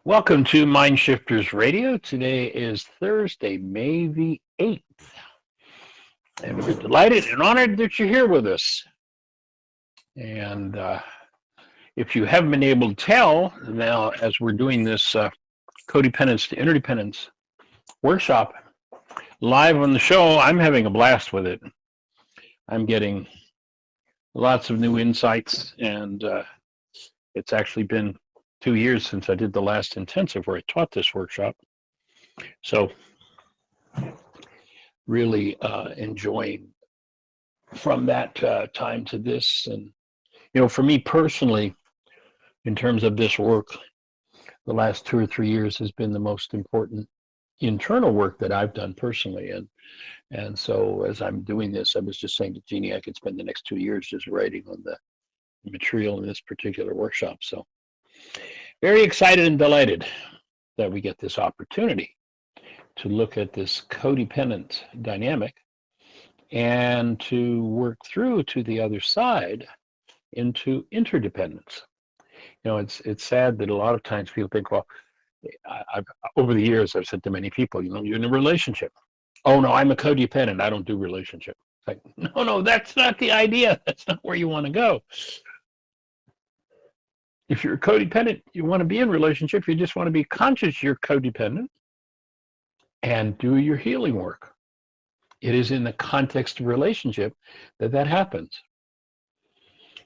Welcome to Mind Shifters Radio. Today is Thursday, May the 8th, and we're delighted and honored that you're here with us. And if you haven't been able to tell, now as we're doing this codependence to interdependence workshop live on the show, I'm having a blast with it. I'm getting lots of new insights, and it's actually been 2 years since I did the last intensive where I taught this workshop. So really enjoying from that time to this. And, for me personally, in terms of this work, the last 2 or 3 years has been the most important internal work that I've done personally. And so as I'm doing this, I was just saying to Jeannie, I could spend the next 2 years just writing on the material in this particular workshop. So very excited and delighted that we get this opportunity to look at this codependent dynamic and to work through to the other side into interdependence. It's sad that a lot of times people think, well, I've over the years I've said to many people, you're in a relationship. Oh no, I'm a codependent. I don't do relationship. It's like, no, that's not the idea. That's not where you want to go. If you're codependent, you want to be in relationship. You just want to be conscious you're codependent and do your healing work. It is in the context of relationship that happens.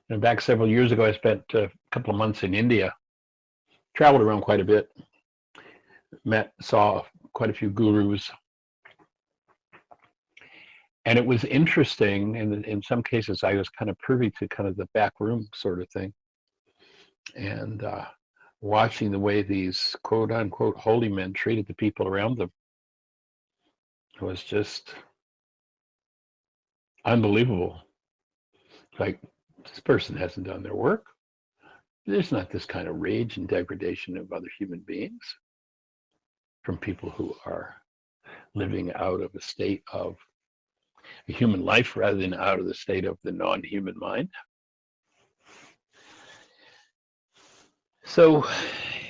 Back several years ago, I spent a couple of months in India, traveled around quite a bit, saw quite a few gurus. And it was interesting, and in some cases I was kind of privy to kind of the back room sort of thing. And watching the way these quote unquote holy men treated the people around them was just unbelievable. Like, this person hasn't done their work. There's not this kind of rage and degradation of other human beings from people who are living out of a state of a human life rather than out of the state of the non-human mind. So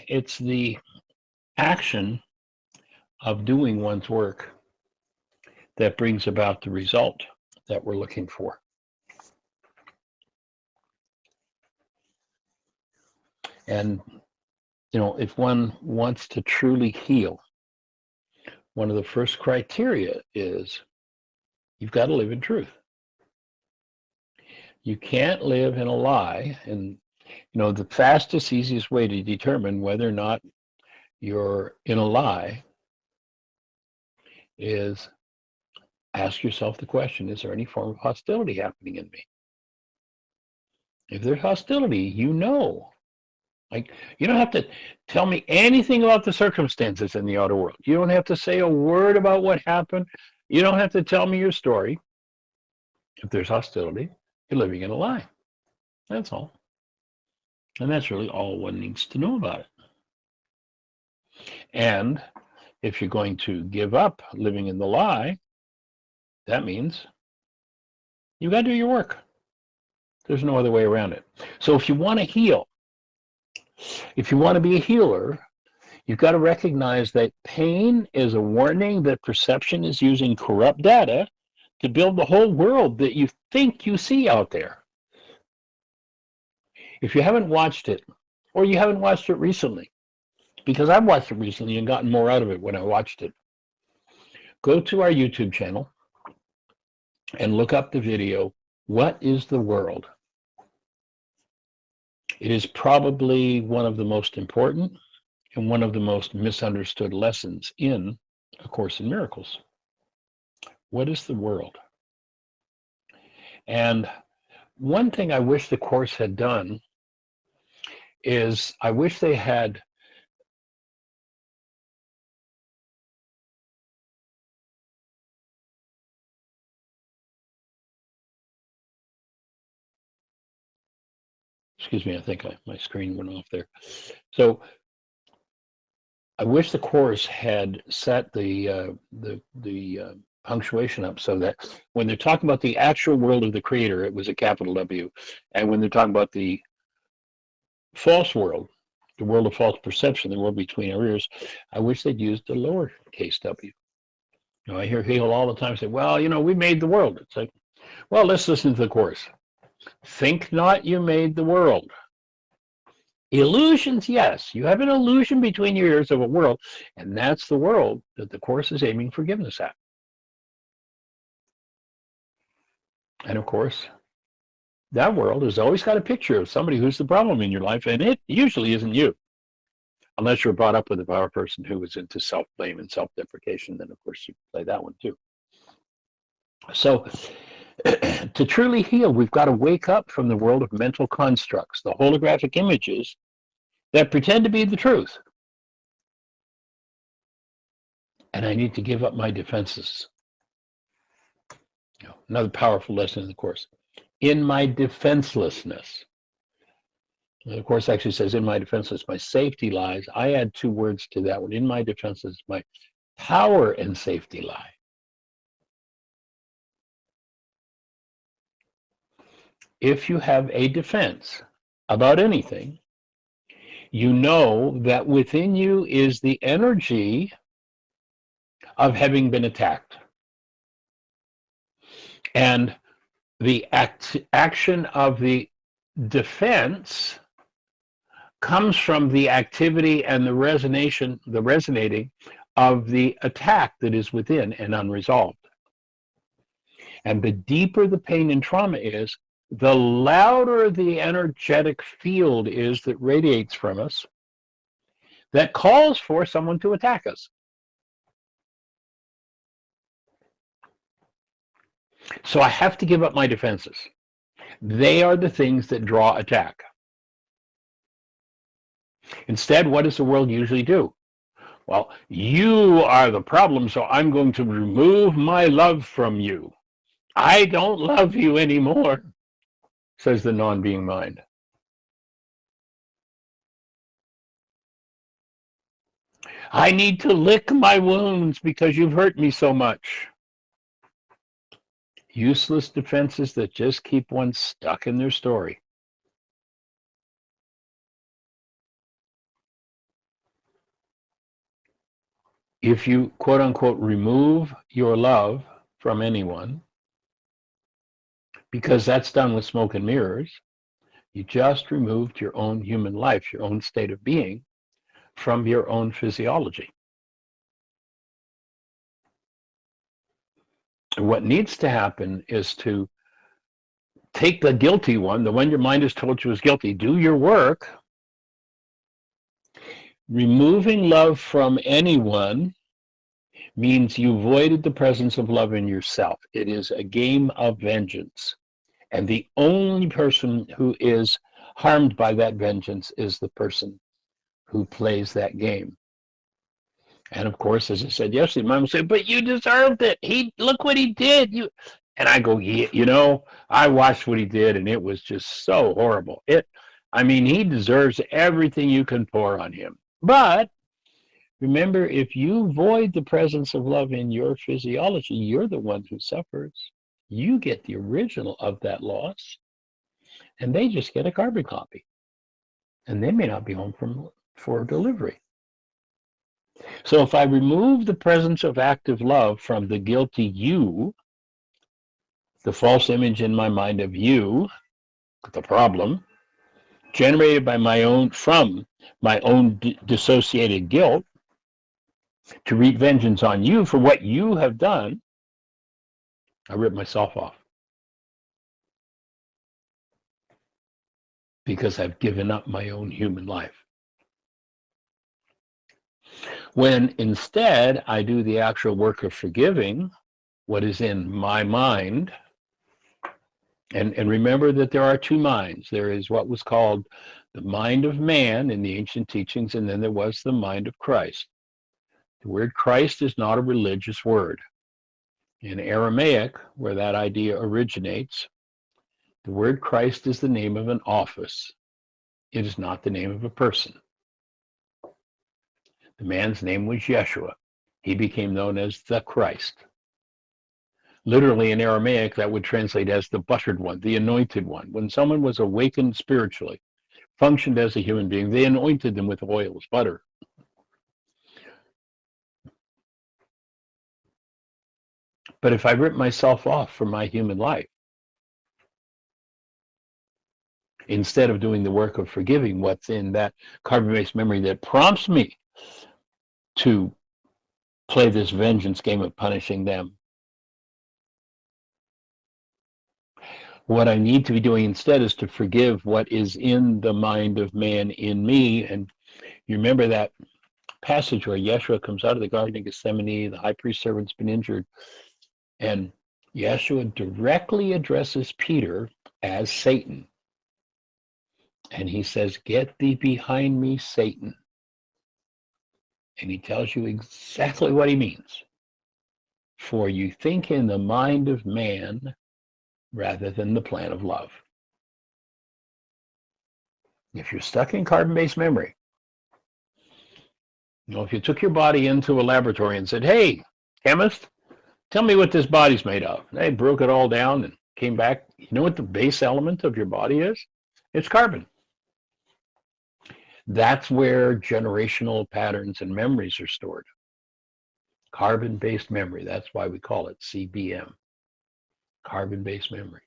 it's the action of doing one's work that brings about the result that we're looking for. And, if one wants to truly heal, one of the first criteria is you've got to live in truth. You can't live in a lie. And, the fastest, easiest way to determine whether or not you're in a lie is ask yourself the question, is there any form of hostility happening in me? If there's hostility, like, you don't have to tell me anything about the circumstances in the outer world. You don't have to say a word about what happened. You don't have to tell me your story. If there's hostility, you're living in a lie. That's all. And that's really all one needs to know about it. And if you're going to give up living in the lie, that means you've got to do your work. There's no other way around it. So if you want to heal, if you want to be a healer, you've got to recognize that pain is a warning that perception is using corrupt data to build the whole world that you think you see out there. If you haven't watched it, or you haven't watched it recently, because I've watched it recently and gotten more out of it when I watched it, go to our YouTube channel and look up the video, What is the World? It is probably one of the most important and one of the most misunderstood lessons in A Course in Miracles. What is the world? And one thing I wish the Course had done is I wish they had excuse me, I think my screen went off there. So I wish the Course had set the punctuation up so that when they're talking about the actual world of the Creator, it was a capital W, and when they're talking about the false world, the world of false perception, the world between our ears, I wish they'd use the lowercase w. I hear Hegel all the time say, well, we made the world. It's like, well, let's listen to the Course. Think not you made the world. Illusions, yes. You have an illusion between your ears of a world, and that's the world that the Course is aiming forgiveness at. And of course, that world has always got a picture of somebody who's the problem in your life, and it usually isn't you. Unless you're brought up with a power person who is into self-blame and self-deprecation, then of course you play that one too. So to truly heal, we've got to wake up from the world of mental constructs, the holographic images that pretend to be the truth. And I need to give up my defenses. Another powerful lesson in the Course. In my defenselessness. The Course actually says, in my defenselessness, my safety lies. I add two words to that one. In my defenselessness, my power and safety lie. If you have a defense about anything, you know that within you is the energy of having been attacked. And the action of the defense comes from the activity and the resonating of the attack that is within and unresolved. And the deeper the pain and trauma is, the louder the energetic field is that radiates from us, that calls for someone to attack us. So I have to give up my defenses. They are the things that draw attack. Instead, what does the world usually do? Well, you are the problem, so I'm going to remove my love from you. I don't love you anymore, says the non-being mind. I need to lick my wounds because you've hurt me so much. Useless defenses that just keep one stuck in their story. If you, quote unquote, remove your love from anyone, because that's done with smoke and mirrors, you just removed your own human life, your own state of being, from your own physiology. What needs to happen is to take the guilty one, the one your mind has told you is guilty, do your work. Removing love from anyone means you voided the presence of love in yourself. It is a game of vengeance. And the only person who is harmed by that vengeance is the person who plays that game. And of course, as I said yesterday, Mom will say, but you deserved it. Look what he did. And I go, yeah, I watched what he did, and it was just so horrible. He deserves everything you can pour on him. But remember, if you void the presence of love in your physiology, you're the one who suffers. You get the original of that loss, and they just get a carbon copy. And they may not be home for delivery. So if I remove the presence of active love from the guilty you, the false image in my mind of you, the problem, generated by from my own dissociated guilt, to wreak vengeance on you for what you have done, I rip myself off. Because I've given up my own human life. When instead I do the actual work of forgiving what is in my mind, and remember that there are two minds. There is what was called the mind of man in the ancient teachings, and then there was the mind of Christ. The word Christ is not a religious word. In Aramaic, where that idea originates, the word Christ is the name of an office. It is not the name of a person. The man's name was Yeshua. He became known as the Christ. Literally in Aramaic, that would translate as the buttered one, the anointed one. When someone was awakened spiritually functioned as a human being. They anointed them with oils, butter. But if I rip myself off from my human life, instead of doing the work of forgiving what's in that carbon-based memory that prompts me to play this vengeance game of punishing them, what I need to be doing instead is to forgive what is in the mind of man in me. And you remember that passage where Yeshua comes out of the Garden of Gethsemane, the high priest servant's been injured, and Yeshua directly addresses Peter as Satan. And he says, "Get thee behind me, Satan." And he tells you exactly what he means. For you think in the mind of man rather than the plan of love. If you're stuck in carbon-based memory, if you took your body into a laboratory and said, "Hey, chemist, tell me what this body's made of." And they broke it all down and came back. You know what the base element of your body is? It's carbon. That's where generational patterns and memories are stored. Carbon-based memory. That's why we call it CBM. Carbon-based memory.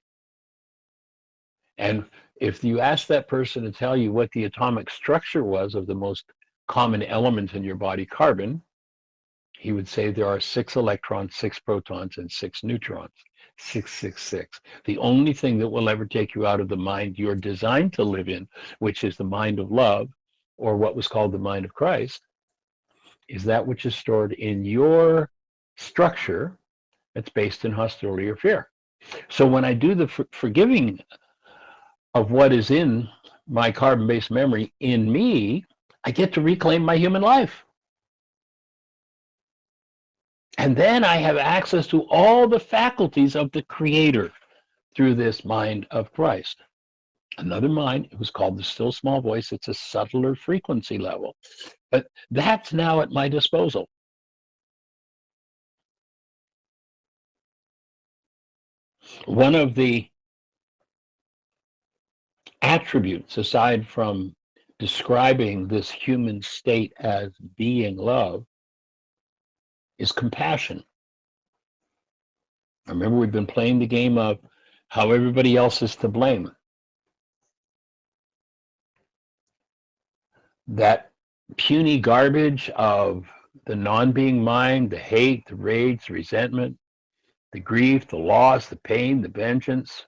And if you ask that person to tell you what the atomic structure was of the most common element in your body, carbon, he would say there are 6 electrons, 6 protons, and 6 neutrons. 666. The only thing that will ever take you out of the mind you're designed to live in, which is the mind of love, or what was called the mind of Christ, is that which is stored in your structure that's based in hostility or fear. So when I do the forgiving of what is in my carbon-based memory in me, I get to reclaim my human life. And then I have access to all the faculties of the Creator through this mind of Christ. Another mind, it was called the still small voice. It's a subtler frequency level. But that's now at my disposal. One of the attributes, aside from describing this human state as being love, is compassion. Remember, we've been playing the game of how everybody else is to blame. That puny garbage of the non-being mind, the hate, the rage, the resentment, the grief, the loss, the pain, the vengeance.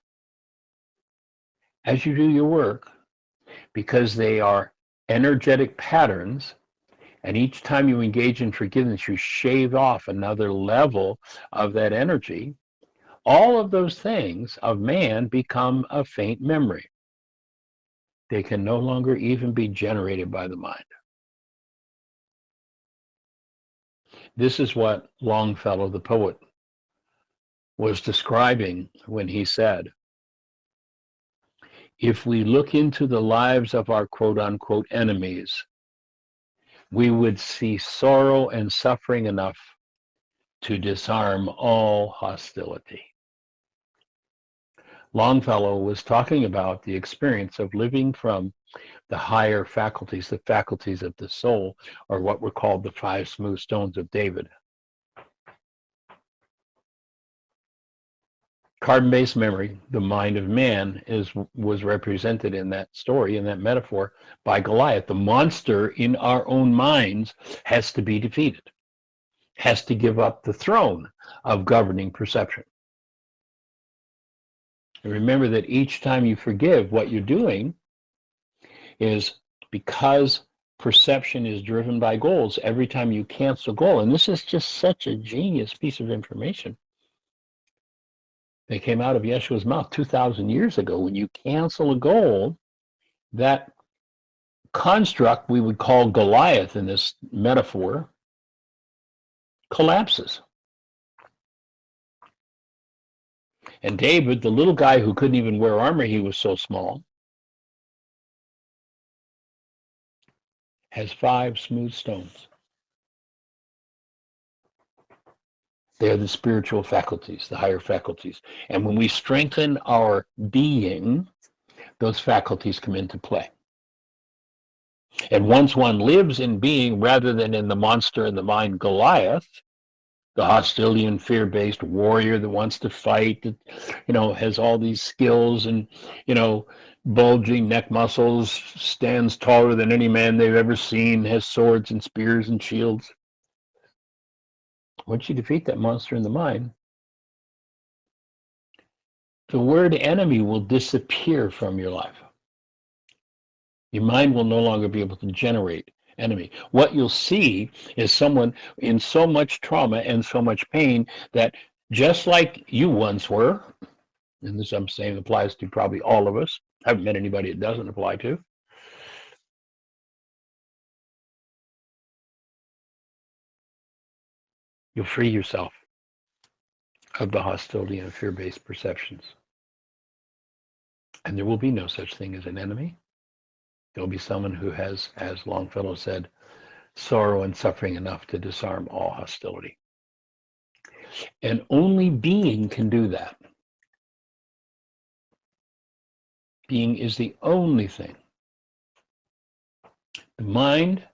As you do your work, because they are energetic patterns, and each time you engage in forgiveness, you shave off another level of that energy, all of those things of man become a faint memory. They can no longer even be generated by the mind. This is what Longfellow, the poet, was describing when he said, if we look into the lives of our quote-unquote enemies, we would see sorrow and suffering enough to disarm all hostility. Longfellow was talking about the experience of living from the higher faculties, the faculties of the soul, or what were called the 5 smooth stones of David. Carbon-based memory, the mind of man, was represented in that story, in that metaphor, by Goliath. The monster in our own minds has to be defeated, has to give up the throne of governing perception. And remember that each time you forgive, what you're doing is, because perception is driven by goals, every time you cancel a goal, and this is just such a genius piece of information that came out of Yeshua's mouth 2,000 years ago. When you cancel a goal, that construct we would call Goliath in this metaphor collapses. And David, the little guy who couldn't even wear armor, he was so small, has 5 smooth stones. They're the spiritual faculties, the higher faculties. And when we strengthen our being, those faculties come into play. And once one lives in being rather than in the monster in the mind Goliath, the hostility and fear-based warrior that wants to fight, that, has all these skills and, bulging neck muscles, stands taller than any man they've ever seen, has swords and spears and shields. Once you defeat that monster in the mind, the word enemy will disappear from your life. Your mind will no longer be able to generate enemy. What you'll see is someone in so much trauma and so much pain that just like you once were, and this I'm saying applies to probably all of us. I haven't met anybody it doesn't apply to. You'll free yourself of the hostility and fear-based perceptions. And there will be no such thing as an enemy. There'll be someone who has, as Longfellow said, sorrow and suffering enough to disarm all hostility. And only being can do that. Being is the only thing. The mind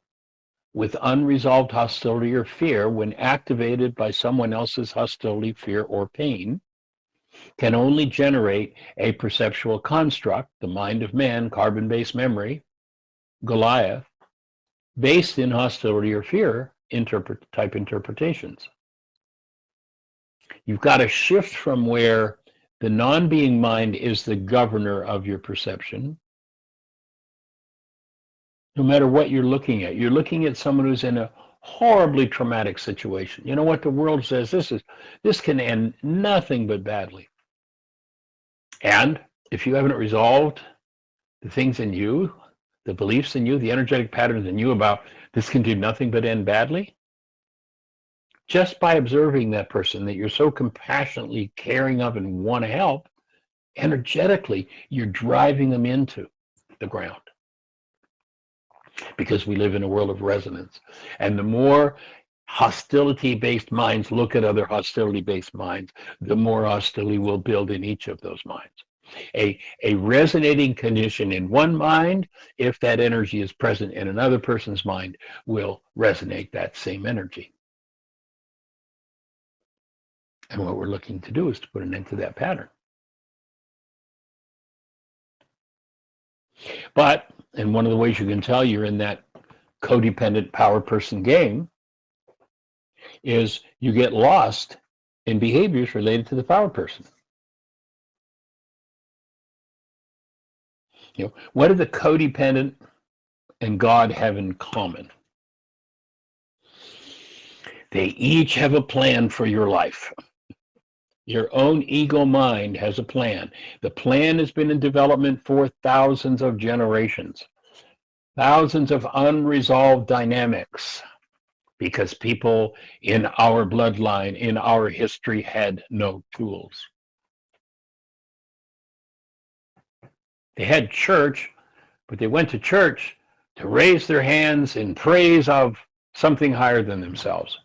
with unresolved hostility or fear, when activated by someone else's hostility, fear, or pain, can only generate a perceptual construct, the mind of man, carbon-based memory, Goliath, based in hostility or fear type interpretations. You've got to shift from where the non-being mind is the governor of your perception. No matter what you're looking at someone who's in a horribly traumatic situation. You know what the world says? This can end nothing but badly. And if you haven't resolved the things in you, the beliefs in you, the energetic patterns in you about this can do nothing but end badly, just by observing that person that you're so compassionately caring of and want to help, energetically, you're driving them into the ground. Because we live in a world of resonance. And the more hostility-based minds look at other hostility-based minds, the more hostility will build in each of those minds. A resonating condition in one mind, if that energy is present in another person's mind, will resonate that same energy. And what we're looking to do is to put an end to that pattern. But, and one of the ways you can tell you're in that codependent power person game is you get lost in behaviors related to the power person. What do the codependent and God have in common? They each have a plan for your life. Your own ego mind has a plan. The plan has been in development for thousands of generations, thousands of unresolved dynamics, because people in our bloodline, in our history, had no tools. They had church, but they went to church to raise their hands in praise of something higher than themselves.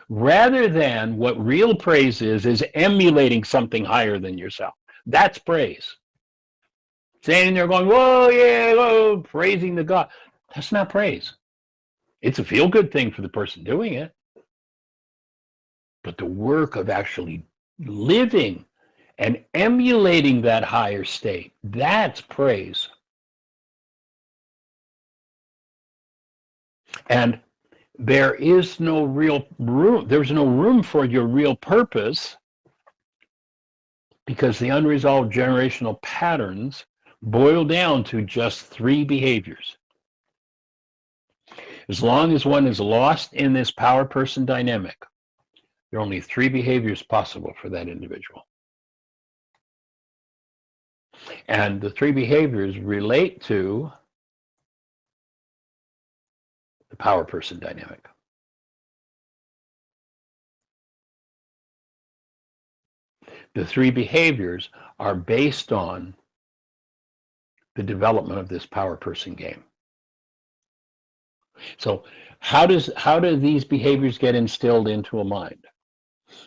Rather than what real praise is emulating something higher than yourself. That's praise. Standing there going, whoa, yeah, whoa, praising the God. That's not praise. It's a feel-good thing for the person doing it. But the work of actually living and emulating that higher state, that's praise. And there is no real room. There's no room for your real purpose because the unresolved generational patterns boil down to just 3 behaviors. As long as one is lost in this power person dynamic, there are only 3 behaviors possible for that individual. And the 3 behaviors relate to the power person dynamic. The 3 behaviors are based on the development of this power person game. So how do these behaviors get instilled into a mind?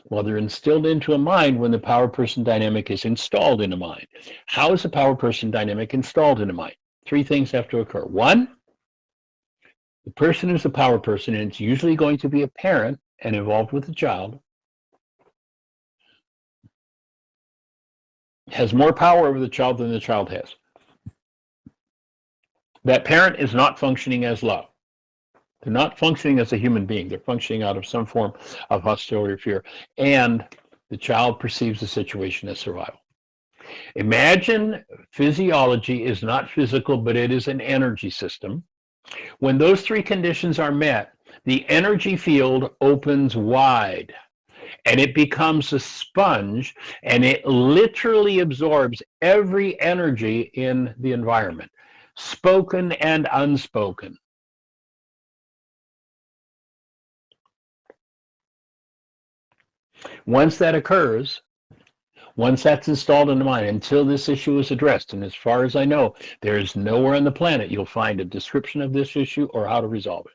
Well, they're instilled into a mind when the power person dynamic is installed in a mind. How is the power person dynamic installed in a mind? 3 things have to occur. 1, The person who's a power person, and it's usually going to be a parent and involved with the child, has more power over the child than the child has. That parent is not functioning as love. They're not functioning as a human being. They're functioning out of some form of hostility or fear. And the child perceives the situation as survival. Imagine physiology is not physical, but it is an energy system. When those three conditions are met, the energy field opens wide and it becomes a sponge, and it literally absorbs every energy in the environment, spoken and unspoken. Once that occurs, once that's installed in the mind, until this issue is addressed, and as far as I know, there is nowhere on the planet you'll find a description of this issue or how to resolve it.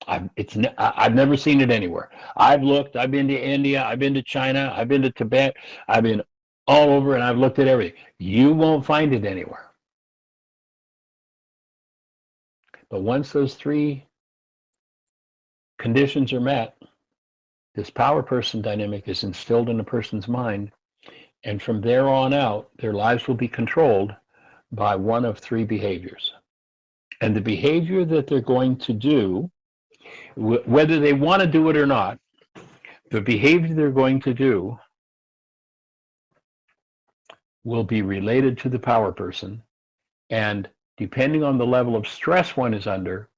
I've never seen it anywhere. I've looked. I've been to India. I've been to China. I've been to Tibet. I've been all over, and I've looked at everything. You won't find it anywhere. But once those three conditions are met, this power person dynamic is instilled in a person's mind, and from there on out, their lives will be controlled by one of three behaviors. And the behavior that they're going to do, whether they want to do it or not, the behavior they're going to do will be related to the power person, and depending on the level of stress one is under,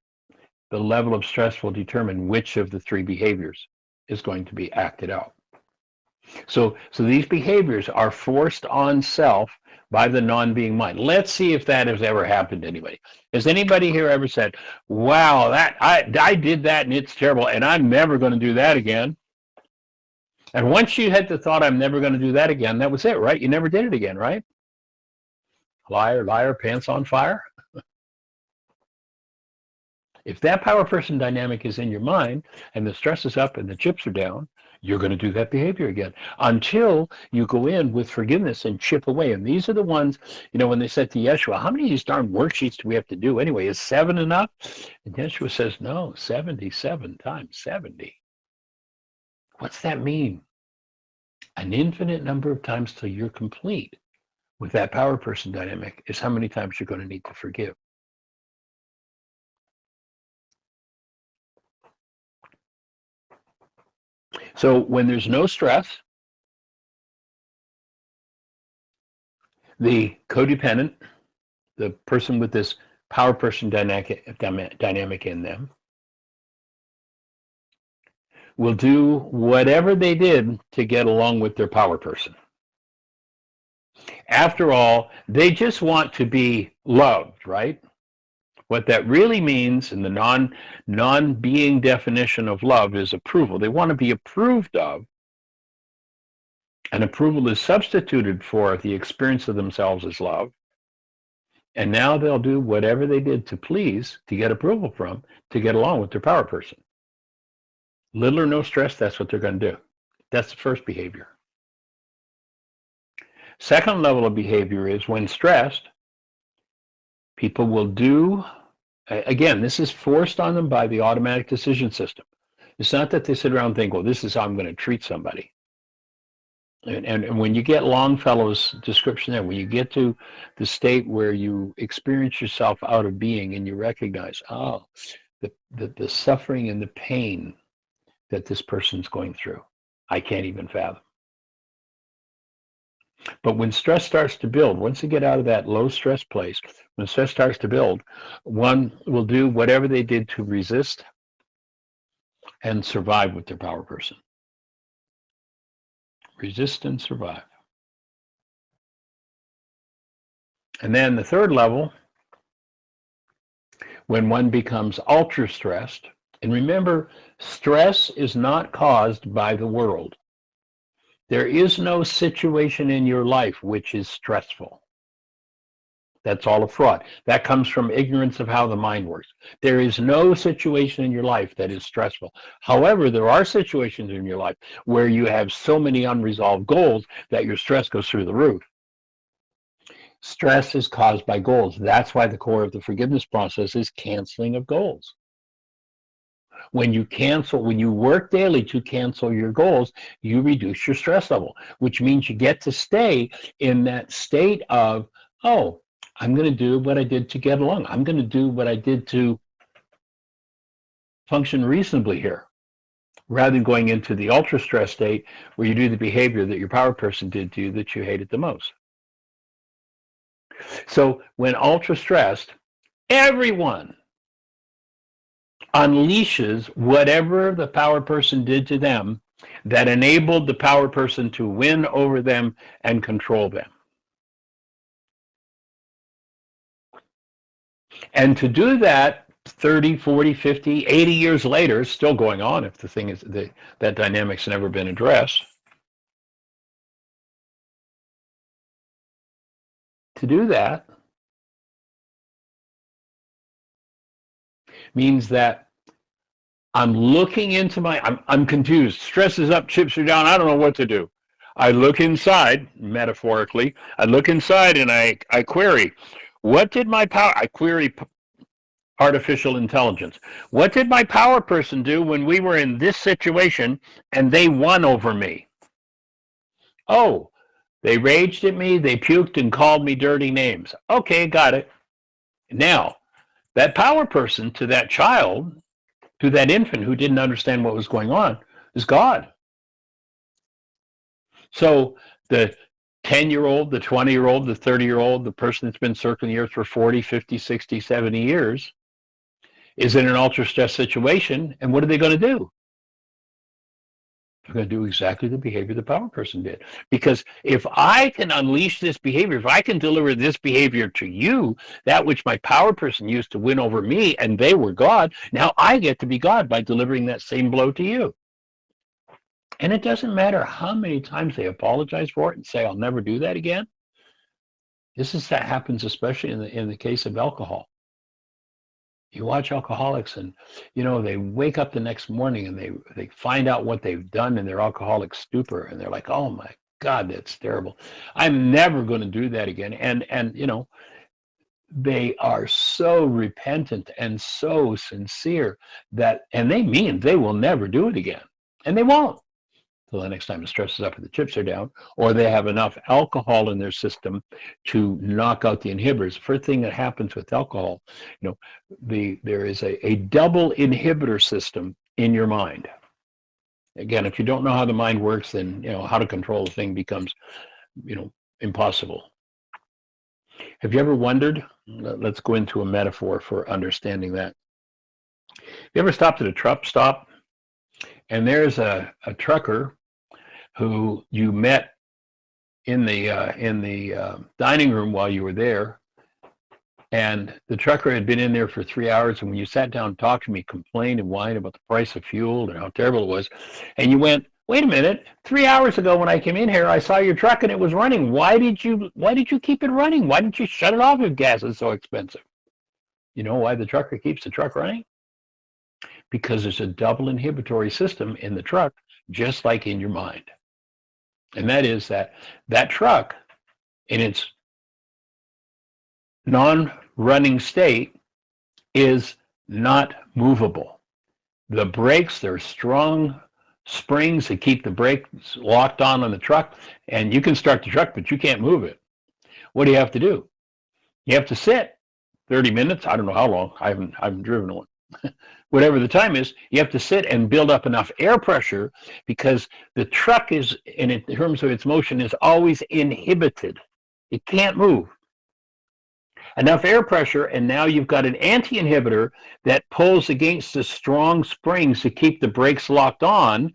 the level of stress will determine which of the three behaviors is going to be acted out. So these behaviors are forced on self by the non-being mind. Let's see if that has ever happened to anybody. Has anybody here ever said, wow, that I did that and it's terrible and I'm never going to do that again? And once you had the thought, I'm never going to do that again, that was it, right? You never did it again, right? Liar, liar, pants on fire. If that power person dynamic is in your mind and the stress is up and the chips are down, you're going to do that behavior again until you go in with forgiveness and chip away. And these are the ones, when they said to Yeshua, how many of these darn worksheets do we have to do anyway? Is 7 enough? And Yeshua says, no, 77 times 70. What's that mean? An infinite number of times till you're complete with that power person dynamic is how many times you're going to need to forgive. So when there's no stress, the codependent, the person with this power person dynamic in them, will do whatever they did to get along with their power person. After all, they just want to be loved, right? What that really means in the non-being definition of love is approval. They want to be approved of, and approval is substituted for the experience of themselves as love. And now they'll do whatever they did to please, to get approval from, to get along with their power person. Little or no stress, that's what they're going to do. That's the first behavior. Second level of behavior is when stressed, people will do, again, this is forced on them by the automatic decision system. It's not that they sit around and think, well, this is how I'm going to treat somebody. And when you get Longfellow's description there, when you get to the state where you experience yourself out of being and you recognize, the suffering and the pain that this person's going through, I can't even fathom. But when stress starts to build, once you get out of that low stress place, when stress starts to build, one will do whatever they did to resist and survive with their power person. Resist and survive. And then the third level, when one becomes ultra stressed, and remember, stress is not caused by the world. There is no situation in your life which is stressful. That's all a fraud. That comes from ignorance of how the mind works. There is no situation in your life that is stressful. However, there are situations in your life where you have so many unresolved goals that your stress goes through the roof. Stress is caused by goals. That's why the core of the forgiveness process is canceling of goals. When you work daily to cancel your goals, you reduce your stress level, which means you get to stay in that state of, oh, I'm going to do what I did to get along. I'm going to do what I did to function reasonably here, rather than going into the ultra stress state where you do the behavior that your power person did to you that you hated the most. So when ultra stressed, everyone unleashes whatever the power person did to them that enabled the power person to win over them and control them. And to do that 30, 40, 50, 80 years later, still going on if the thing is that dynamic's never been addressed. To do that means that I'm looking into I'm confused. Stress is up, chips are down. I don't know what to do. I look inside, metaphorically. I look inside and I query, what did my power, I query artificial intelligence. What did my power person do when we were in this situation and they won over me? Oh, they raged at me, they puked and called me dirty names. Okay, got it. Now, that power person to that child, to that infant who didn't understand what was going on, is God. So the 10-year-old, the 20-year-old, the 30-year-old, the person that's been circling the earth for 40, 50, 60, 70 years is in an ultra stress situation, and what are they going to do? They're going to do exactly the behavior the power person did. Because if I can unleash this behavior, if I can deliver this behavior to you, that which my power person used to win over me, and they were God, now I get to be God by delivering that same blow to you. And it doesn't matter how many times they apologize for it and say, I'll never do that again. That happens especially in the case of alcohol. You watch alcoholics and, they wake up the next morning and they find out what they've done in their alcoholic stupor. And they're like, oh my God, that's terrible. I'm never going to do that again. And they are so repentant and so sincere and they mean they will never do it again. And they won't. So the next time the stress is up and the chips are down, or they have enough alcohol in their system to knock out the inhibitors. First thing that happens with alcohol, there is a double inhibitor system in your mind. Again, if you don't know how the mind works, then how to control the thing becomes, impossible. Have you ever wondered? Let's go into a metaphor for understanding that. You ever stopped at a truck stop, and there's a trucker who you met in the dining room while you were there, and the trucker had been in there for 3 hours, and when you sat down and talked to me, complained and whined about the price of fuel and how terrible it was, and you went, wait a minute, 3 hours ago when I came in here, I saw your truck and it was running. Why did you keep it running? Why didn't you shut it off if gas is so expensive? You know why the trucker keeps the truck running? Because there's a double inhibitory system in the truck, just like in your mind. And that is that truck, in its non-running state, is not movable. The brakes, there are strong springs that keep the brakes locked on the truck, and you can start the truck, but you can't move it. What do you have to do? You have to sit 30 minutes. I don't know how long. I haven't driven one. Whatever the time is, you have to sit and build up enough air pressure, because the truck is, in terms of its motion, is always inhibited. It can't move. Enough air pressure, and now you've got an anti-inhibitor that pulls against the strong springs to keep the brakes locked on,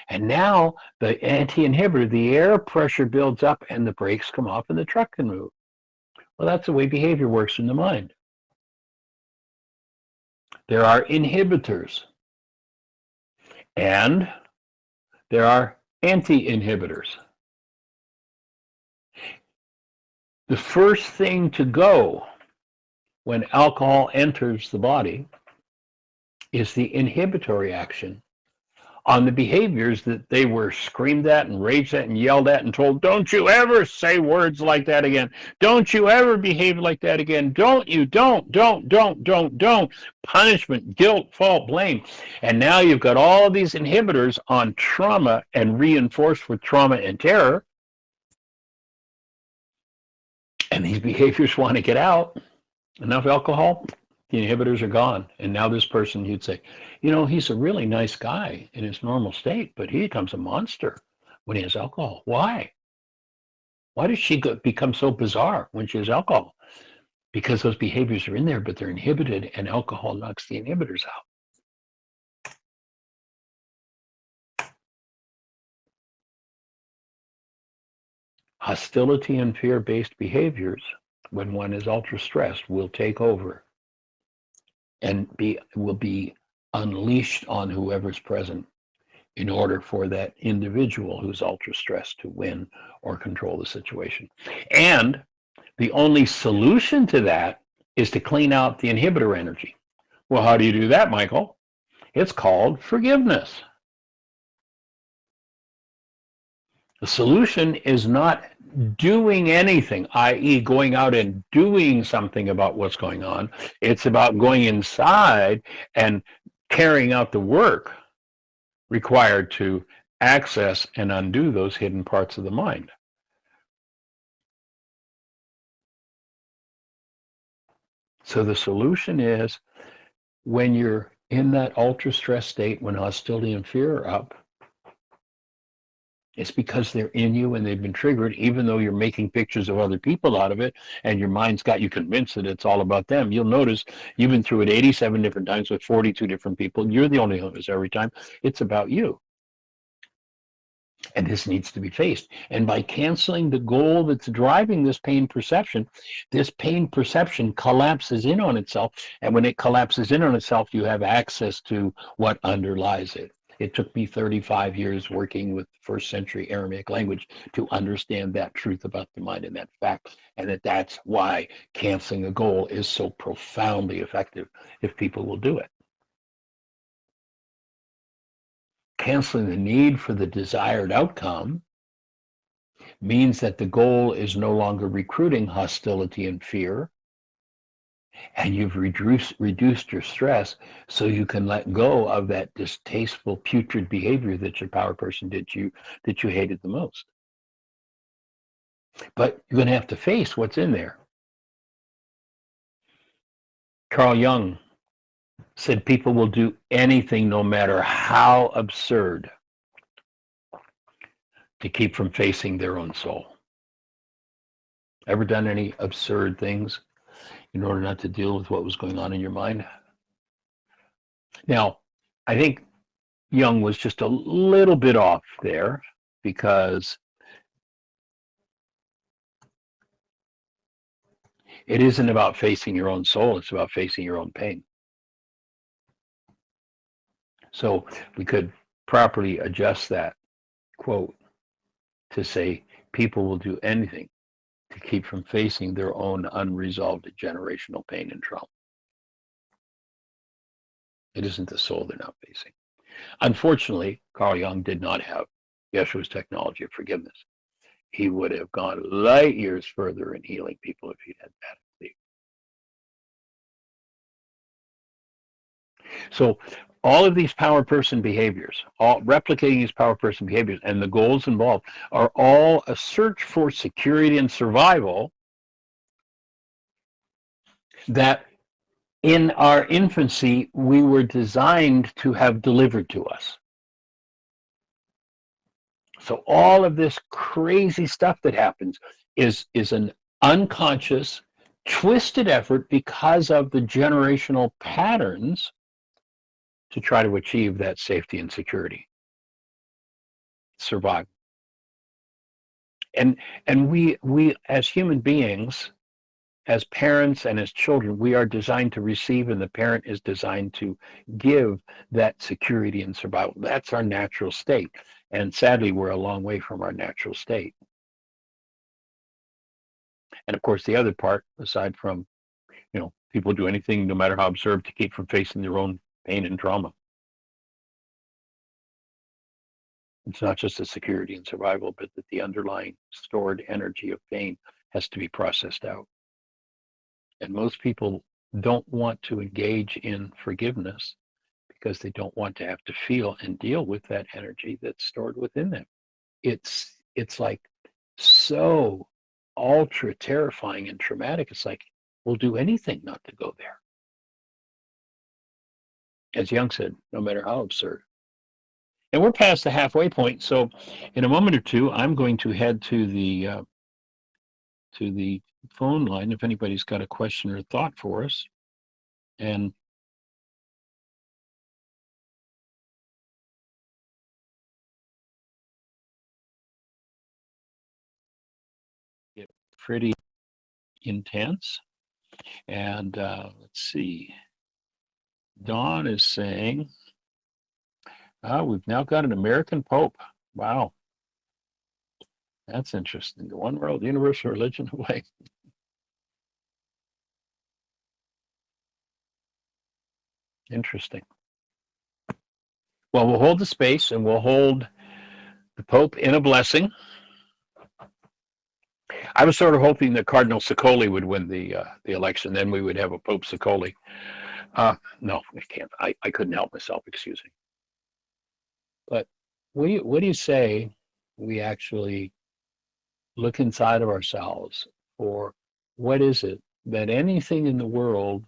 and now the anti-inhibitor, the air pressure builds up and the brakes come off and the truck can move. Well, that's the way behavior works in the mind. There are inhibitors, and there are anti-inhibitors. The first thing to go when alcohol enters the body is the inhibitory action on the behaviors that they were screamed at and raged at and yelled at and told, don't you ever say words like that again. Don't you ever behave like that again. Don't you, don't. Punishment, guilt, fault, blame. And now you've got all these inhibitors on trauma and reinforced with trauma and terror. And these behaviors want to get out. Enough alcohol, the inhibitors are gone. And now this person, you'd say, he's a really nice guy in his normal state, but he becomes a monster when he has alcohol. Why? Why does she become so bizarre when she has alcohol? Because those behaviors are in there, but they're inhibited, and alcohol knocks the inhibitors out. Hostility and fear-based behaviors, when one is ultra-stressed, will take over and will be unleashed on whoever's present in order for that individual who's ultra-stressed to win or control the situation. And the only solution to that is to clean out the inhibitor energy. Well, how do you do that, Michael? It's called forgiveness. The solution is not doing anything, i.e. going out and doing something about what's going on. It's about going inside and carrying out the work required to access and undo those hidden parts of the mind. So the solution is, when you're in that ultra-stress state, when hostility and fear are up, it's because they're in you and they've been triggered, even though you're making pictures of other people out of it and your mind's got you convinced that it's all about them. You'll notice you've been through it 87 different times with 42 different people. You're the only one who's every time. It's about you. And this needs to be faced. And by canceling the goal that's driving this pain perception collapses in on itself. And when it collapses in on itself, you have access to what underlies it. It took me 35 years working with first century Aramaic language to understand that truth about the mind and that fact, and that's why canceling a goal is so profoundly effective if people will do it. Canceling the need for the desired outcome means that the goal is no longer recruiting hostility and fear, and you've reduced your stress so you can let go of that distasteful, putrid behavior that your power person that you hated the most. But you're going to have to face what's in there. Carl Jung said people will do anything, no matter how absurd, to keep from facing their own soul. Ever done any absurd things in order not to deal with what was going on in your mind? Now, I think Jung was just a little bit off there, because it isn't about facing your own soul, it's about facing your own pain. So we could properly adjust that quote to say people will do anything to keep from facing their own unresolved generational pain and trauma. It isn't the soul they're not facing. Unfortunately, Carl Jung did not have Yeshua's technology of forgiveness. He would have gone light years further in healing people if he'd had that. So all of these power person behaviors, all replicating these power person behaviors and the goals involved, are all a search for security and survival that in our infancy we were designed to have delivered to us. So all of this crazy stuff that happens is an unconscious, twisted effort because of the generational patterns to try to achieve that safety and security, survive. And we as human beings, as parents and as children, we are designed to receive, and the parent is designed to give that security and survival. That's our natural state. And sadly, we're a long way from our natural state. And of course, the other part, aside from, people do anything, no matter how absurd, to keep from facing their own pain and trauma. It's not just the security and survival, but that the underlying stored energy of pain has to be processed out. And most people don't want to engage in forgiveness because they don't want to have to feel and deal with that energy that's stored within them. It's like so ultra terrifying and traumatic. It's like we'll do anything not to go there. As Jung said, no matter how absurd. And we're past the halfway point, so in a moment or two, I'm going to head to the phone line if anybody's got a question or thought for us. And get pretty intense. And let's see. Dawn is saying, we've now got an American Pope. Wow, that's interesting. The one world, universal religion away. Interesting. Well, we'll hold the space and we'll hold the Pope in a blessing. I was sort of hoping that Cardinal Sicoli would win the election. Then we would have a Pope Sicoli. No, I can't. I couldn't help myself. Excuse me. But what do you say we actually look inside of ourselves for what is it that anything in the world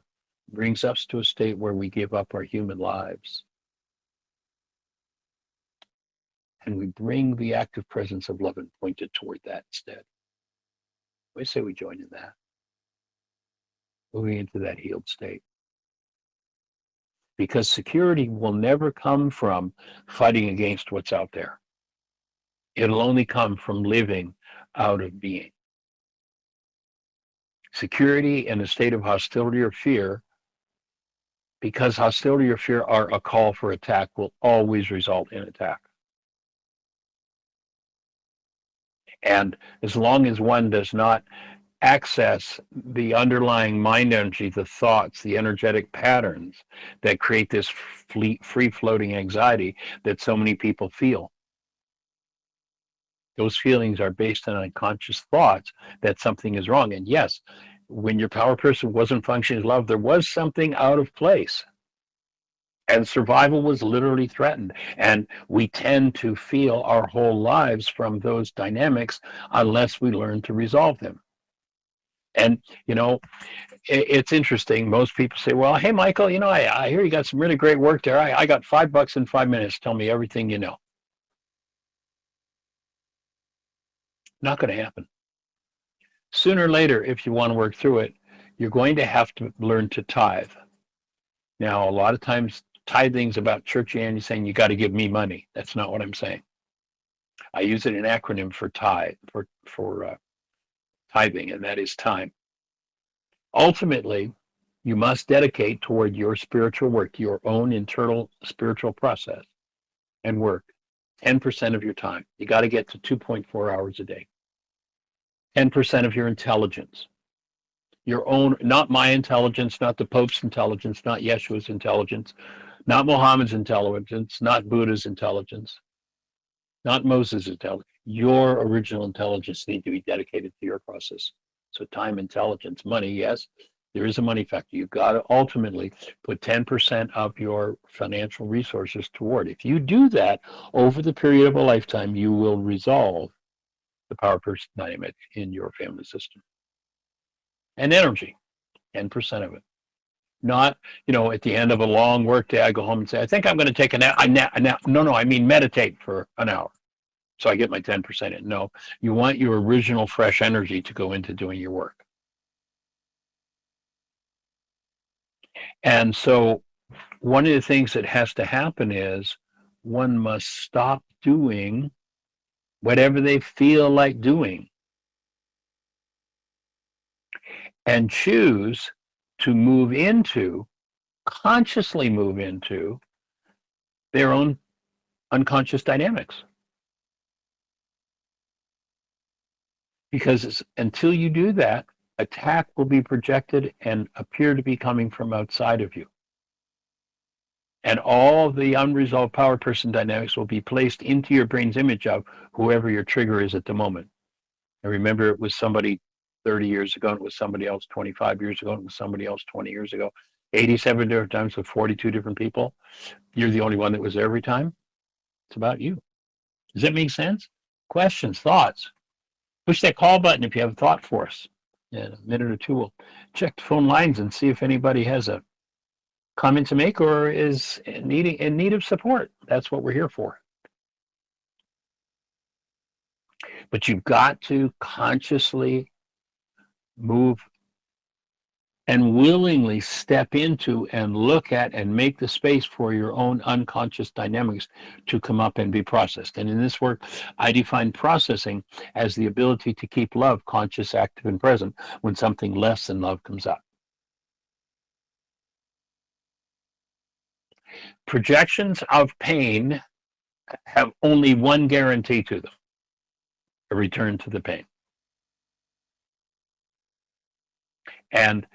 brings us to a state where we give up our human lives and we bring the active presence of love and point it toward that instead? We say we join in that, moving into that healed state. Because security will never come from fighting against what's out there. It'll only come from living out of being. Security in a state of hostility or fear, because hostility or fear are a call for attack, will always result in attack. And as long as one does not access the underlying mind energy, the thoughts, the energetic patterns that create this free floating anxiety that so many people feel, those feelings are based on unconscious thoughts that something is wrong. And yes, when your power person wasn't functioning as love, there was something out of place. And survival was literally threatened. And we tend to feel our whole lives from those dynamics unless we learn to resolve them. And, it's interesting. Most people say, well, hey, Michael, I hear you got some really great work there. I got $5 in 5 minutes. Tell me everything you know. Not going to happen. Sooner or later, if you want to work through it, you're going to have to learn to tithe. Now, a lot of times, tithing's about churchianity saying you got to give me money. That's not what I'm saying. I use it an acronym for tithe, for tithing, and that is time. Ultimately, you must dedicate toward your spiritual work, your own internal spiritual process and work, 10% of your time. You got to get to 2.4 hours a day. 10% of your intelligence. Your own, not my intelligence, not the Pope's intelligence, not Yeshua's intelligence, not Muhammad's intelligence, not Buddha's intelligence, not Moses' intelligence. Your original intelligence needs to be dedicated to your process. So time, intelligence, money, yes, there is a money factor. You've got to ultimately put 10% of your financial resources toward. If you do that over the period of a lifetime, you will resolve the power person dynamic in your family system. And energy, 10% of it. Not, at the end of a long work day, I go home and say, I think I'm going to take a nap. No, I mean meditate for an hour. So I get my 10% in. No, you want your original fresh energy to go into doing your work. And so one of the things that has to happen is one must stop doing whatever they feel like doing and choose to consciously move into their own unconscious dynamics. Because until you do that, attack will be projected and appear to be coming from outside of you. And all the unresolved power person dynamics will be placed into your brain's image of whoever your trigger is at the moment. And remember, it was somebody 30 years ago, and it was somebody else 25 years ago, and it was somebody else 20 years ago. 87 different times with 42 different people. You're the only one that was there every time. It's about you. Does that make sense? Questions, thoughts? Push that call button if you have a thought for us. In a minute or two, we'll check the phone lines and see if anybody has a comment to make or is in need of support. That's what we're here for. But you've got to consciously move and willingly step into and look at and make the space for your own unconscious dynamics to come up and be processed. And in this work, I define processing as the ability to keep love conscious, active, and present when something less than love comes up. Projections of pain have only one guarantee to them: a return to the pain. And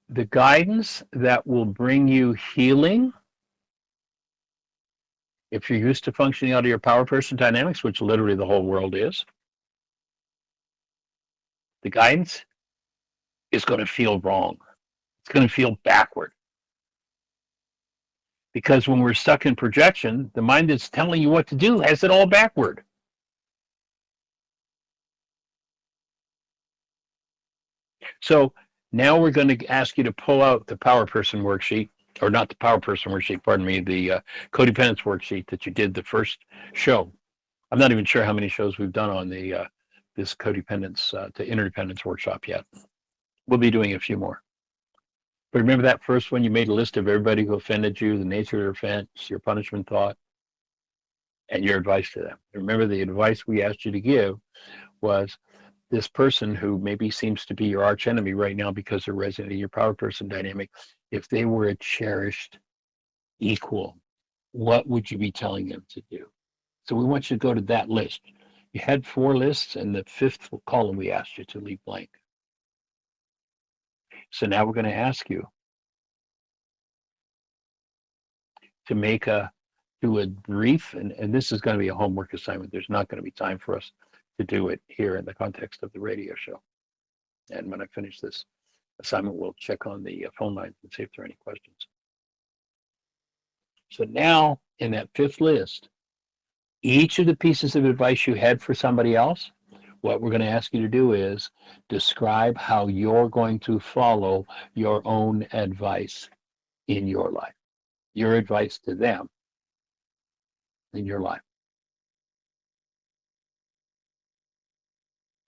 the guidance that will bring you healing, if you're used to functioning out of your power person dynamics, which literally the whole world is, the guidance is going to feel wrong. It's going to feel backward. Because when we're stuck in projection, the mind that's telling you what to do has it all backward. So now we're going to ask you to pull out the power person worksheet, or not the power person worksheet, pardon me, the codependence worksheet that you did the first show. I'm not even sure how many shows we've done on the this codependence to interdependence workshop yet. We'll be doing a few more. But remember that first one, you made a list of everybody who offended you, the nature of their offense, your punishment thought, and your advice to them. Remember, the advice we asked you to give was this person who maybe seems to be your arch enemy right now because they're resonating your power person dynamic. If they were a cherished equal, what would you be telling them to do? So we want you to go to that list. You had 4 lists, and the 5th column we asked you to leave blank. So now we're going to ask you to do a brief, and this is going to be a homework assignment. There's not going to be time for us to do it here in the context of the radio show. And when I finish this assignment, we'll check on the phone lines and see if there are any questions. So now in that 5th list, each of the pieces of advice you had for somebody else, what we're going to ask you to do is describe how you're going to follow your own advice in your life, your advice to them in your life.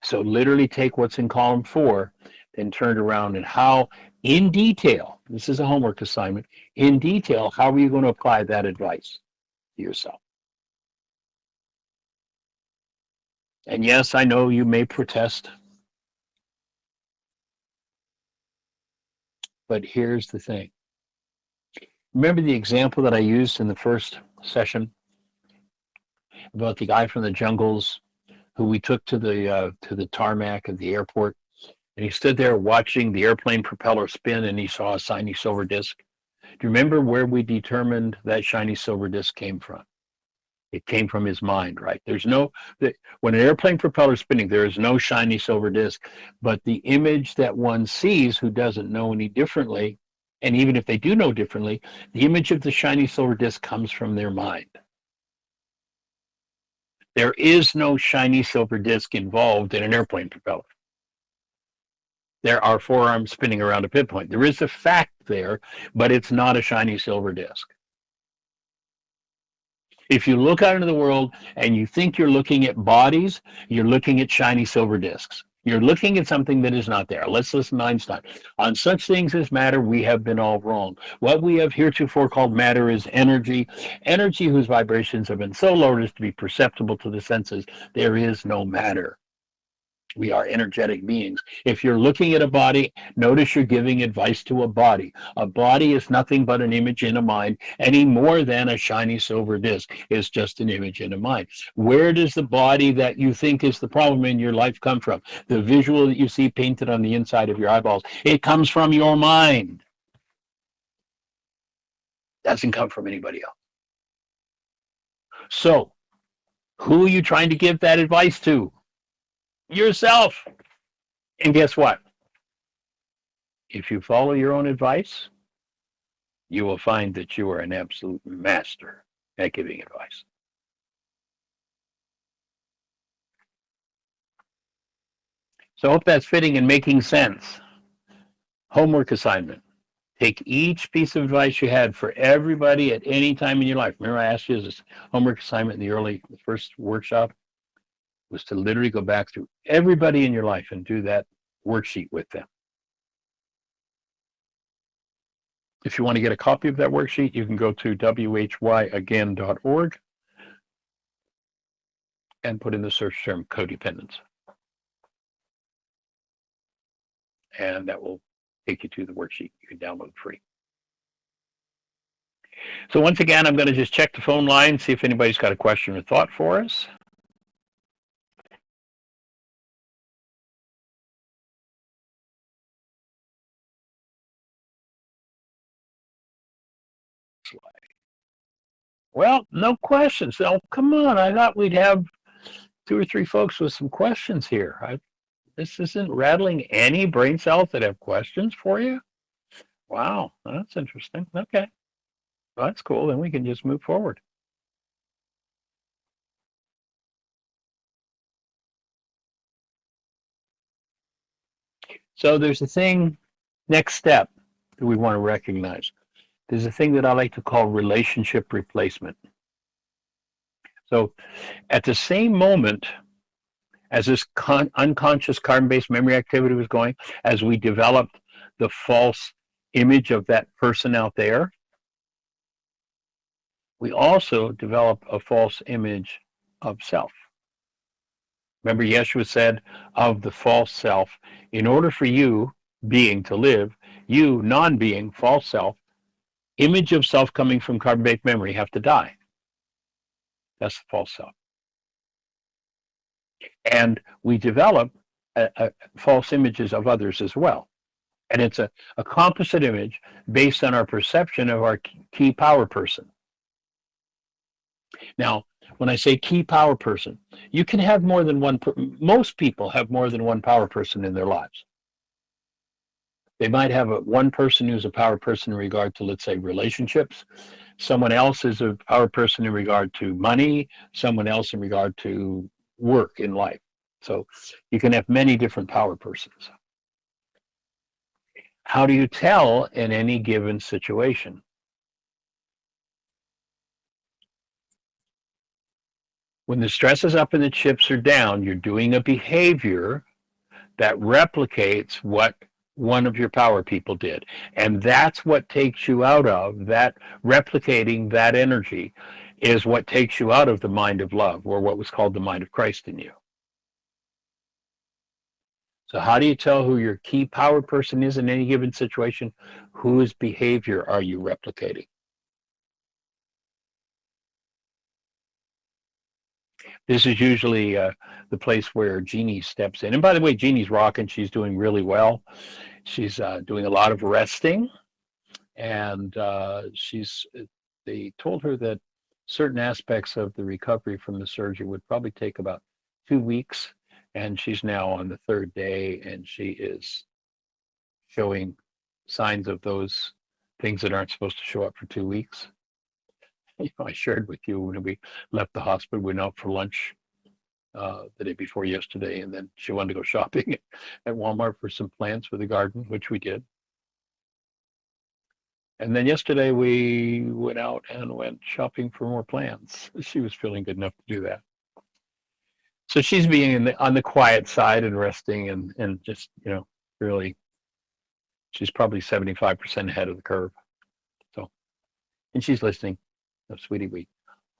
So literally take what's in column 4, then turn it around, and how, in detail, this is a homework assignment, in detail, how are you going to apply that advice to yourself? And yes, I know you may protest, but here's the thing. Remember the example that I used in the first session about the guy from the jungles who we took to the tarmac of the airport, and he stood there watching the airplane propeller spin, and he saw a shiny silver disc. Do you remember where we determined that shiny silver disc came from? It came from his mind, right? When an airplane propeller is spinning, there is no shiny silver disc, but the image that one sees who doesn't know any differently, and even if they do know differently, the image of the shiny silver disc comes from their mind. There is no shiny silver disc involved in an airplane propeller. There are 4 arms spinning around a pinpoint. There is a fact there, but it's not a shiny silver disc. If you look out into the world and you think you're looking at bodies, you're looking at shiny silver discs. You're looking at something that is not there. Let's listen to Einstein. On such things as matter, we have been all wrong. What we have heretofore called matter is energy, energy whose vibrations have been so lowered as to be perceptible to the senses. There is no matter. We are energetic beings. If you're looking at a body, notice you're giving advice to a body. A body is nothing but an image in a mind, any more than a shiny silver disc is just an image in a mind. Where does the body that you think is the problem in your life come from? The visual that you see painted on the inside of your eyeballs. It comes from your mind. Doesn't come from anybody else. So, who are you trying to give that advice to? Yourself. And guess what? If you follow your own advice, you will find that you are an absolute master at giving advice. So I hope that's fitting and making sense. Homework assignment. Take each piece of advice you had for everybody at any time in your life. Remember, I asked you this homework assignment in the first workshop was to literally go back through everybody in your life and do that worksheet with them. If you want to get a copy of that worksheet, you can go to whyagain.org and put in the search term codependence. And that will take you to the worksheet. You can download free. So once again, I'm going to just check the phone line, see if anybody's got a question or thought for us. Well, no questions. Oh, come on. I thought we'd have 2 or 3 folks with some questions here. This isn't rattling any brain cells that have questions for you? Wow, that's interesting. Okay. Well, that's cool. Then we can just move forward. So there's a thing, next step, that we want to recognize. There's a thing that I like to call relationship replacement. So at the same moment as this unconscious carbon-based memory activity was going, as we developed the false image of that person out there, we also develop a false image of self. Remember, Yeshua said of the false self, in order for you, being, to live, you, non-being, false self, image of self coming from carbon-based memory, have to die. That's the false self. And we develop false images of others as well. And it's a composite image based on our perception of our key power person. Now, when I say key power person, you can have more than one. Most people have more than one power person in their lives. They might have one person who's a power person in regard to, let's say, relationships. Someone else is a power person in regard to money. Someone else in regard to work in life. So you can have many different power persons. How do you tell in any given situation? When the stress is up and the chips are down, you're doing a behavior that replicates what one of your power people did. And that's what takes you out of that. Replicating that energy is what takes you out of the mind of love, or what was called the mind of Christ in you. So how do you tell who your key power person is in any given situation? Whose behavior are you replicating? This is usually the place where Jeannie steps in. And by the way, Jeannie's rocking. She's doing really well. She's doing a lot of resting. And they told her that certain aspects of the recovery from the surgery would probably take about 2 weeks. And she's now on the 3rd day, and she is showing signs of those things that aren't supposed to show up for 2 weeks. I shared with you when we left the hospital, we went out for lunch the day before yesterday, and then she wanted to go shopping at Walmart for some plants for the garden, which we did. And then yesterday we went out and went shopping for more plants. She was feeling good enough to do that. So she's being on the quiet side and resting, and just, really, she's probably 75% ahead of the curve. So, and she's listening. So, sweetie, we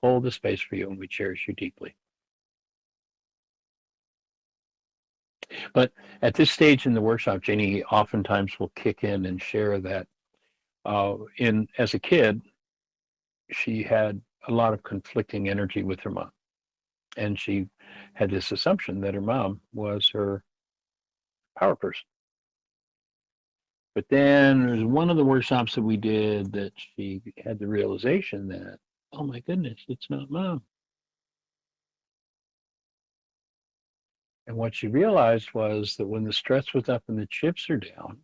hold the space for you and we cherish you deeply. But at this stage in the workshop, Janie oftentimes will kick in and share that as a kid, she had a lot of conflicting energy with her mom. And she had this assumption that her mom was her power person. But then there's one of the workshops that we did that she had the realization that, oh my goodness, it's not mom. And what she realized was that when the stress was up and the chips are down,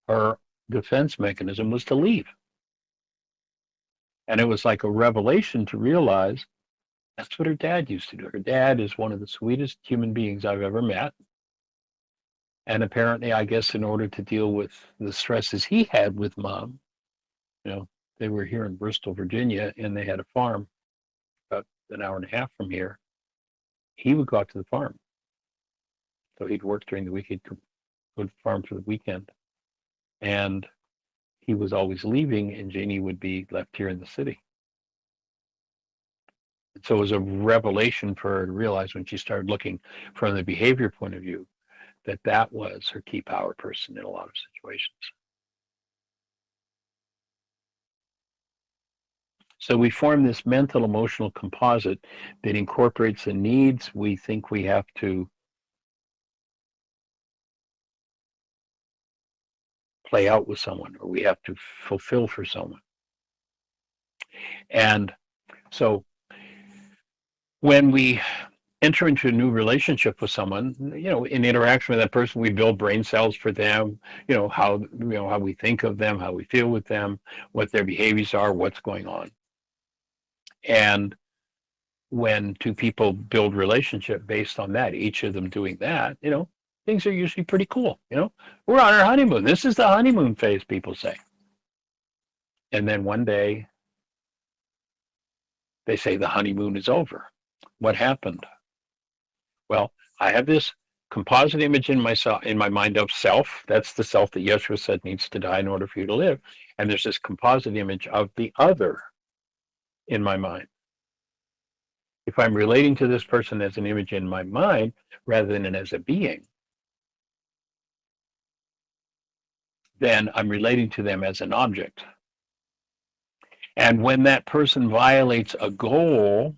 her defense mechanism was to leave. And it was like a revelation to realize that's what her dad used to do. Her dad is one of the sweetest human beings I've ever met. And apparently, I guess, in order to deal with the stresses he had with mom, you know, they were here in Bristol, Virginia, and they had a farm about an hour and a half from here. He would go out to the farm. So he'd work during the week. He'd go to the farm for the weekend. And he was always leaving, and Janie would be left here in the city. So it was a revelation for her to realize when she started looking from the behavior point of view that that was her key power person in a lot of situations. So we form this mental emotional composite that incorporates the needs we think we have to play out with someone or we have to fulfill for someone. And so when we enter into a new relationship with someone, in interaction with that person, we build brain cells for them, how we think of them, how we feel with them, what their behaviors are, what's going on. And when two people build relationship based on that, each of them doing that, things are usually pretty cool. We're on our honeymoon. This is the honeymoon phase, people say. And then one day they say the honeymoon is over. What happened? Well, I have this composite image in my mind of self. That's the self that Yeshua said needs to die in order for you to live. And there's this composite image of the other in my mind. If I'm relating to this person as an image in my mind rather than as a being, then I'm relating to them as an object. And when that person violates a goal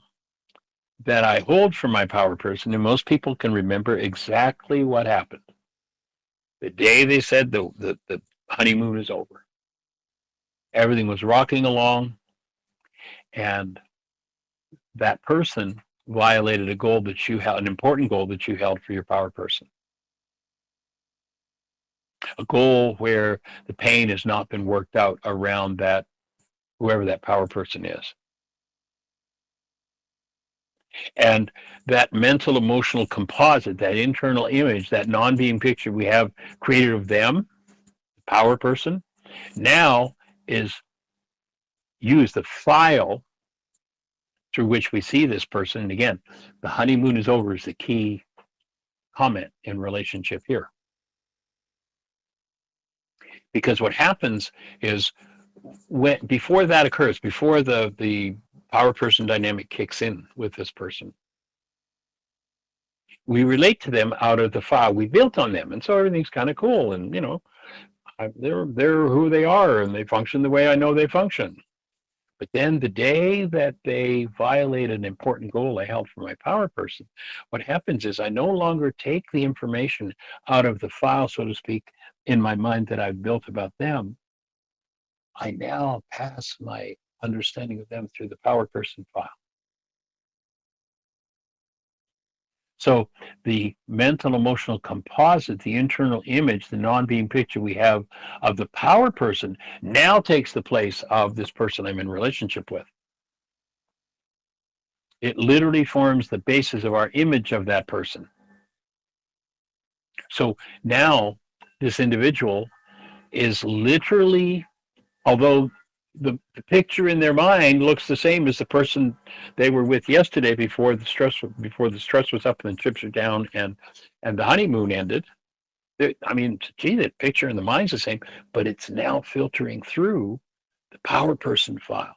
that I hold for my power person, and most people can remember exactly what happened. The day they said the honeymoon is over. Everything was rocking along, and that person violated a goal that you held, an important goal that you held for your power person. A goal where the pain has not been worked out around that, whoever that power person is. And that mental emotional composite, that internal image, that non-being picture we have created of them, the power person, now is used, the file through which we see this person. And again, the honeymoon is over is the key comment in relationship here. Because what happens is before that occurs, before the power person dynamic kicks in with this person, we relate to them out of the file we built on them. And so everything's kind of cool. And, they're who they are and they function the way I know they function. But then the day that they violate an important goal I held for my power person, what happens is I no longer take the information out of the file, so to speak, in my mind that I've built about them. I now pass my understanding of them through the power person file. So the mental emotional composite, the internal image, the non-being picture we have of the power person now takes the place of this person I'm in relationship with. It literally forms the basis of our image of that person. So now this individual is literally, although the picture in their mind looks the same as the person they were with yesterday before the stress was up and the chips are down and the honeymoon ended. I mean, gee, that picture in the mind's the same, but it's now filtering through the power person file.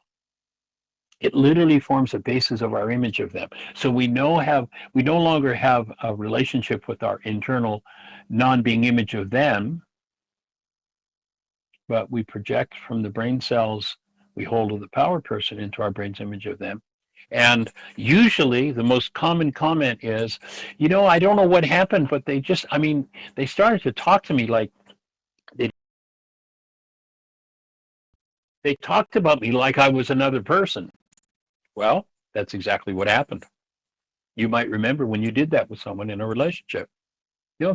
It literally forms the basis of our image of them. So we no longer have a relationship with our internal non-being image of them, but we project from the brain cells we hold of the power person into our brain's image of them. And usually the most common comment is, I don't know what happened, but they started to talk to me like they They talked about me like I was another person. Well, that's exactly what happened. You might remember when you did that with someone in a relationship.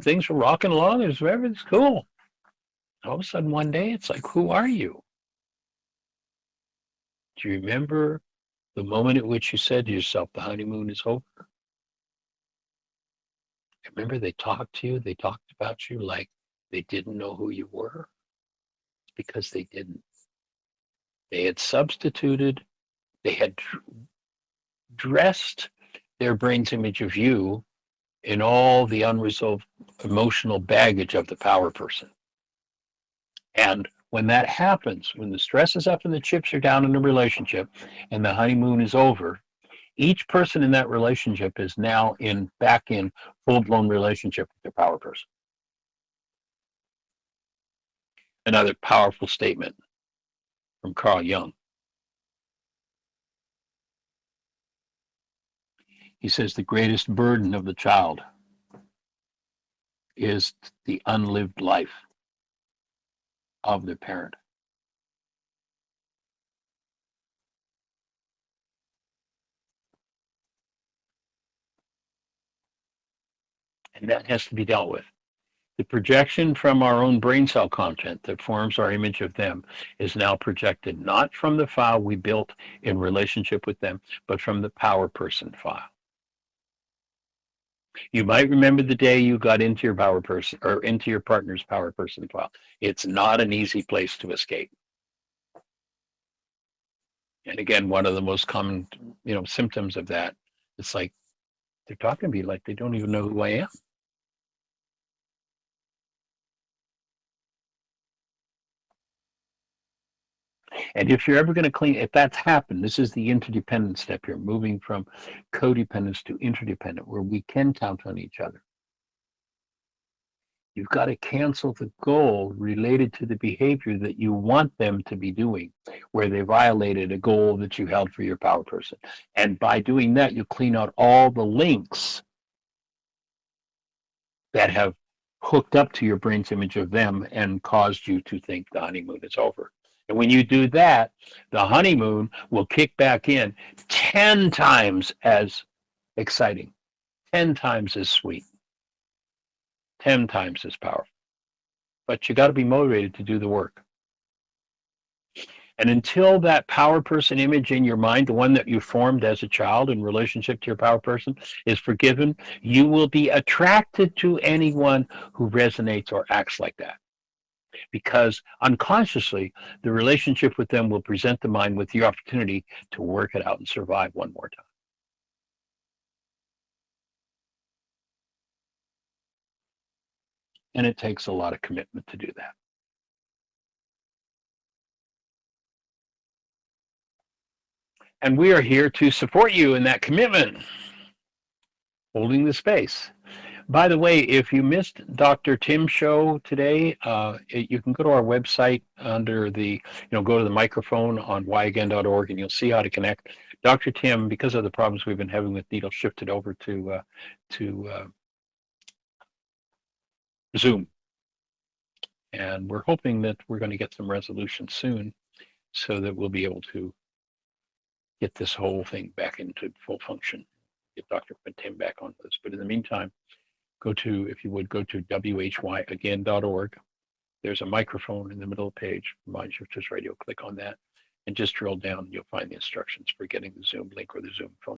Things were rocking along, everything's cool. All of a sudden, one day, it's like, who are you? Do you remember the moment at which you said to yourself, the honeymoon is over? Remember they talked to you, they talked about you like they didn't know who you were? Because they didn't. They had substituted, they had dressed their brain's image of you in all the unresolved emotional baggage of the power person. And when that happens, when the stress is up and the chips are down in the relationship and the honeymoon is over, each person in that relationship is now back in full-blown relationship with their power person. Another powerful statement from Carl Jung. He says the greatest burden of the child is the unlived life of the parent. And that has to be dealt with. The projection from our own brain cell content that forms our image of them is now projected not from the file we built in relationship with them, but from the power person file. You might remember the day you got into your power person or into your partner's power person file. It's not an easy place to escape. And again, one of the most common, symptoms of that, it's like they're talking to me like they don't even know who I am. And if you're ever going to clean, if that's happened, this is the interdependent step here, moving from codependence to interdependent, where we can count on each other. You've got to cancel the goal related to the behavior that you want them to be doing, where they violated a goal that you held for your power person. And by doing that, you clean out all the links that have hooked up to your brain's image of them and caused you to think the honeymoon is over. And when you do that, the honeymoon will kick back in 10 times as exciting, 10 times as sweet, 10 times as powerful. But you got to be motivated to do the work. And until that power person image in your mind, the one that you formed as a child in relationship to your power person, is forgiven, you will be attracted to anyone who resonates or acts like that. Because unconsciously, the relationship with them will present the mind with the opportunity to work it out and survive one more time. And it takes a lot of commitment to do that. And we are here to support you in that commitment, holding the space. By the way, if you missed Dr. Tim's show today, you can go to our website under go to the microphone on whyagain.org and you'll see how to connect. Dr. Tim, because of the problems we've been having with Needle, shifted over to Zoom. And we're hoping that we're going to get some resolution soon so that we'll be able to get this whole thing back into full function, get Dr. Tim back on this. But in the meantime, if you would, go to whyagain.org. There's a microphone in the middle of the page, Mind Shifters Radio. Click on that and just drill down. You'll find the instructions for getting the Zoom link or the Zoom phone.